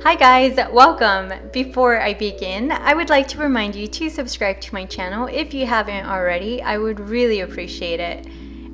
Hi guys, welcome! Before I begin, I would like to remind you to subscribe to my channel if you haven't already. I would really appreciate it.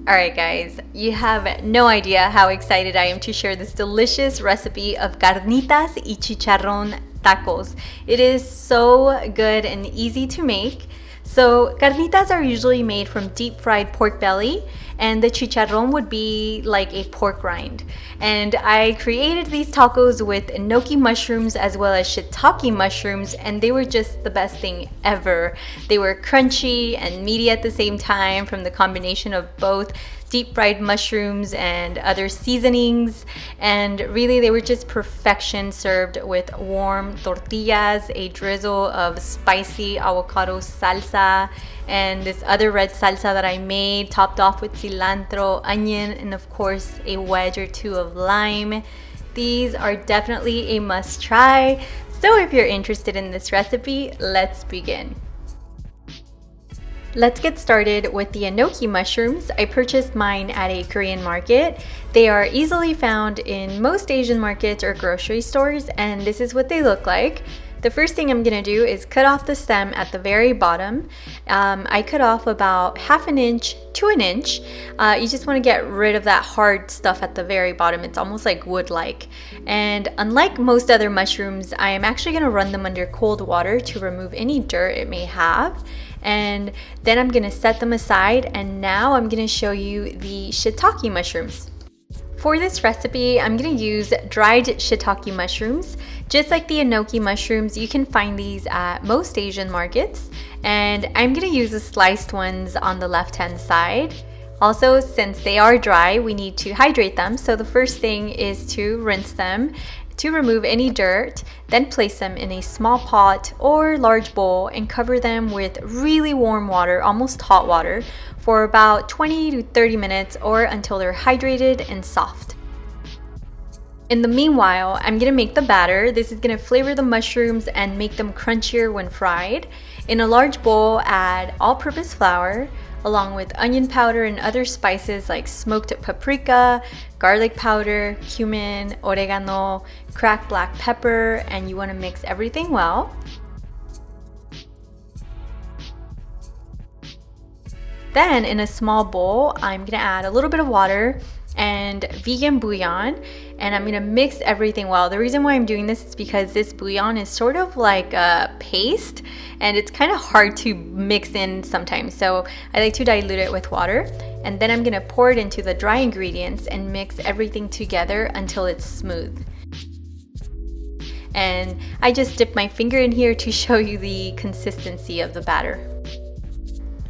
Alright guys, you have no idea how excited I am to share this delicious recipe of Carnitas y Chicharrón Tacos. It is so good and easy to make. So carnitas are usually made from deep fried pork belly, and the chicharrón would be like a pork rind. And I created these tacos with enoki mushrooms as well as shiitake mushrooms, and they were just the best thing ever. They were crunchy and meaty at the same time from the combination of both deep fried mushrooms and other seasonings, and really they were just perfection served with warm tortillas, a drizzle of spicy avocado salsa, and this other red salsa that I made topped off with cilantro, onion, and of course a wedge or two of lime. These are definitely a must try, so if you're interested in this recipe, let's begin. Let's get started with the enoki mushrooms. I purchased mine at a Korean market. They are easily found in most Asian markets or grocery stores, and this is what they look like. The first thing I'm gonna do is cut off the stem at the very bottom. I cut off about half an inch to an inch. You just wanna get rid of that hard stuff at the very bottom. It's almost like wood-like. And unlike most other mushrooms, I am actually gonna run them under cold water to remove any dirt it may have. And then I'm gonna set them aside, and now I'm gonna show you the shiitake mushrooms. For this recipe, I'm gonna use dried shiitake mushrooms. Just like the enoki mushrooms, you can find these at most Asian markets, and I'm gonna use the sliced ones on the left-hand side. Also, since they are dry, we need to hydrate them, so the first thing is to rinse them to remove any dirt, then place them in a small pot or large bowl and cover them with really warm water, almost hot water, for about 20 to 30 minutes or until they're hydrated and soft. In the meanwhile, I'm gonna make the batter. This is gonna flavor the mushrooms and make them crunchier when fried. In a large bowl, add all-purpose flour, along with onion powder and other spices like smoked paprika, garlic powder, cumin, oregano, cracked black pepper, and you want to mix everything well. Then in a small bowl, I'm gonna add a little bit of water and vegan bouillon, and I'm gonna mix everything well. The reason why I'm doing this is because this bouillon is sort of like a paste, and it's kind of hard to mix in sometimes, so I like to dilute it with water. And then I'm gonna pour it into the dry ingredients and mix everything together until it's smooth. And I just dipped my finger in here to show you the consistency of the batter.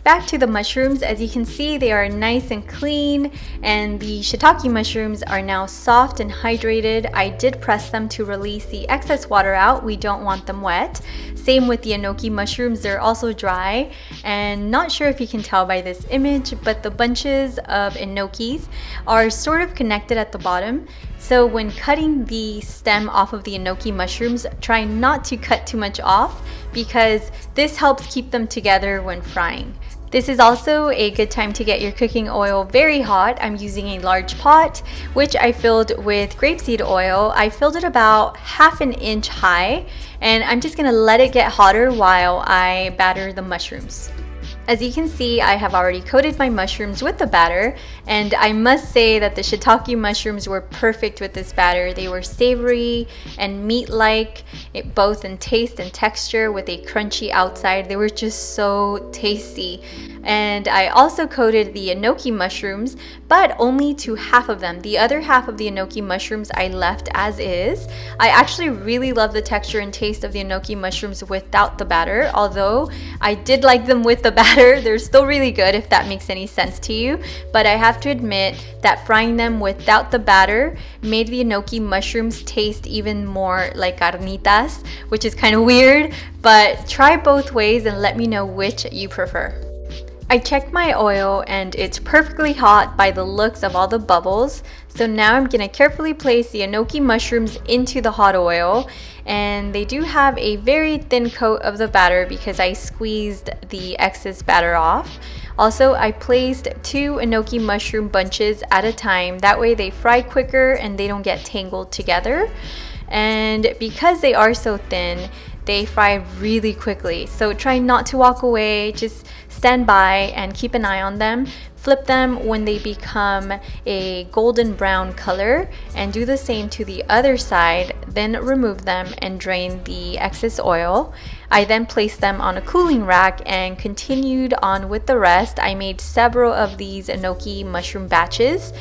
Back to the mushrooms. As you can see, they are nice and clean, and the shiitake mushrooms are now soft and hydrated. I did press them to release the excess water out. We don't want them wet. Same with the enoki mushrooms, they're also dry, and not sure if you can tell by this image, but the bunches of enokis are sort of connected at the bottom. So when cutting the stem off of the enoki mushrooms, try not to cut too much off because this helps keep them together when frying. This is also a good time to get your cooking oil very hot. I'm using a large pot, which I filled with grapeseed oil. I filled it about half an inch high, and I'm just gonna let it get hotter while I batter the mushrooms. As you can see, I have already coated my mushrooms with the batter, and I must say that the shiitake mushrooms were perfect with this batter. They were savory and meat-like, both in taste and texture, with a crunchy outside. They were just so tasty. And I also coated the enoki mushrooms, but only to half of them. The other half of the enoki mushrooms I left as is. I actually really love the texture and taste of the enoki mushrooms without the batter, although I did like them with the batter. They're still really good, if that makes any sense to you, but I have to admit that frying them without the batter made the enoki mushrooms taste even more like carnitas, which is kind of weird, but try both ways and let me know which you prefer. I checked my oil and it's perfectly hot by the looks of all the bubbles. So now I'm gonna carefully place the enoki mushrooms into the hot oil, and they do have a very thin coat of the batter because I squeezed the excess batter off. Also, I placed 2 enoki mushroom bunches at a time. That way they fry quicker and they don't get tangled together. And because they are so thin, they fry really quickly. So try not to walk away, just stand by and keep an eye on them. Flip them when they become a golden brown color and do the same to the other side. Then remove them and drain the excess oil. I then placed them on a cooling rack and continued on with the rest. I made several of these enoki mushroom batches.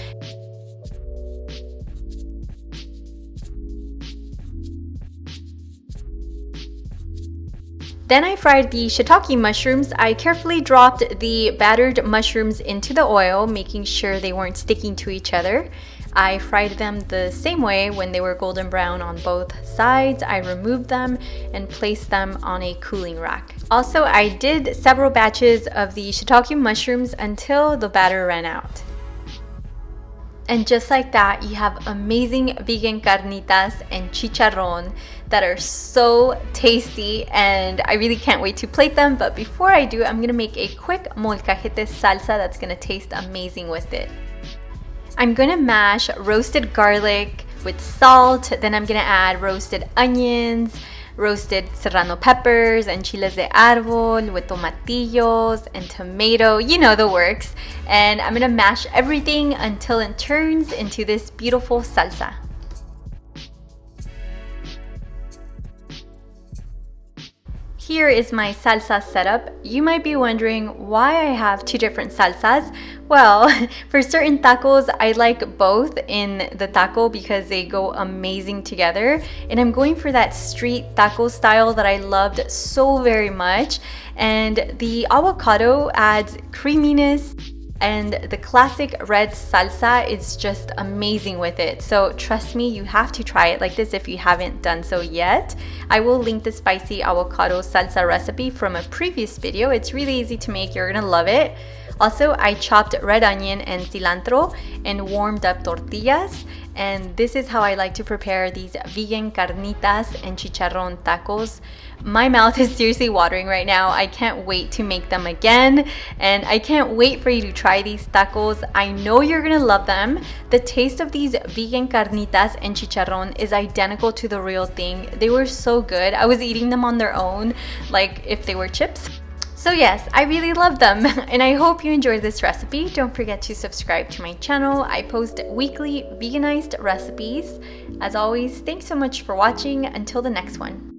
Then I fried the shiitake mushrooms. I carefully dropped the battered mushrooms into the oil, making sure they weren't sticking to each other. I fried them the same way when they were golden brown on both sides. I removed them and placed them on a cooling rack. Also, I did several batches of the shiitake mushrooms until the batter ran out. And just like that, you have amazing vegan carnitas and chicharrón that are so tasty, and I really can't wait to plate them. But before I do, I'm gonna make a quick molcajete salsa that's gonna taste amazing with it. I'm gonna mash roasted garlic with salt, then I'm gonna add roasted onions, roasted serrano peppers and chiles de árbol with tomatillos and tomato, you know the works. And I'm gonna mash everything until it turns into this beautiful salsa. Here is my salsa setup. You might be wondering why I have two different salsas. Well, for certain tacos, I like both in the taco because they go amazing together. And I'm going for that street taco style that I loved so very much. And the avocado adds creaminess, and the classic red salsa is just amazing with it. So trust me, you have to try it like this if you haven't done so yet. I will link the spicy avocado salsa recipe from a previous video. It's really easy to make, you're gonna love it. Also, I chopped red onion and cilantro and warmed up tortillas. And this is how I like to prepare these vegan carnitas and chicharrón tacos. My mouth is seriously watering right now. I can't wait to make them again. And I can't wait for you to try these tacos. I know you're gonna love them. The taste of these vegan carnitas and chicharrón is identical to the real thing. They were so good. I was eating them on their own, like if they were chips. So yes, I really love them, and I hope you enjoyed this recipe. Don't forget to subscribe to my channel. I post weekly veganized recipes. As always, thanks so much for watching. Until the next one.